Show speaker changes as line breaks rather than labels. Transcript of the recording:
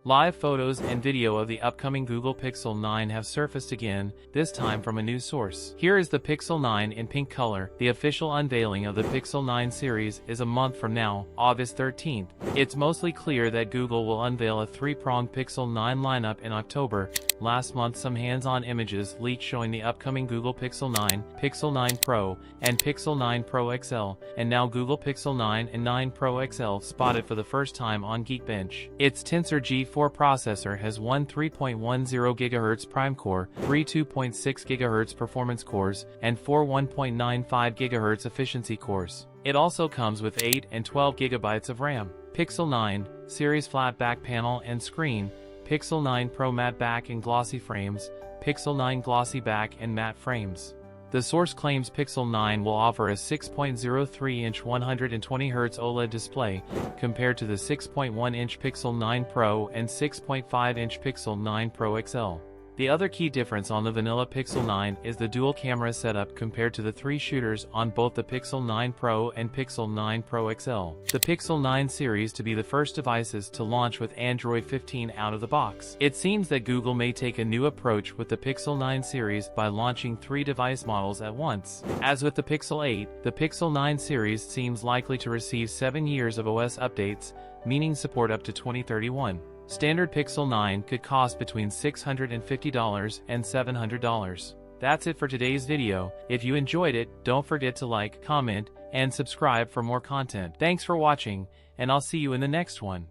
Live photos and video of the upcoming Google Pixel 9 have surfaced again, this time from a news source. Here is the Pixel 9 in pink color. The official unveiling of the Pixel 9 series is a month from now, August 13th. It's mostly clear that Google will unveil a three-pronged Pixel 9 lineup in October. Last month some hands-on images leaked showing the upcoming Google Pixel 9, Pixel 9 Pro, and Pixel 9 Pro XL, and now Google Pixel 9 and 9 Pro XL spotted for the first time on Geekbench. Its Tensor G4 processor has one 3.10 GHz prime core, three 2.6 GHz performance cores, and four 1.95 GHz efficiency cores. It also comes with 8 and 12 GB of RAM. Pixel 9 series flat back panel and screen, Pixel 9 Pro matte back and glossy frames, Pixel 9 glossy back and matte frames. The source claims Pixel 9 will offer a 6.03-inch 120Hz OLED display, compared to the 6.1-inch Pixel 9 Pro and 6.5-inch Pixel 9 Pro XL. The other key difference on the vanilla Pixel 9 is the dual camera setup compared to the three shooters on both the Pixel 9 Pro and Pixel 9 Pro XL. The Pixel 9 series to be the first devices to launch with Android 15 out of the box. It seems that Google may take a new approach with the Pixel 9 series by launching three device models at once. As with the Pixel 8, the Pixel 9 series seems likely to receive 7 years of OS updates, meaning support up to 2031. Standard Pixel 9 could cost between $650 and $700. That's it for today's video. If you enjoyed it, don't forget to like, comment, and subscribe for more content. Thanks for watching, and I'll see you in the next one.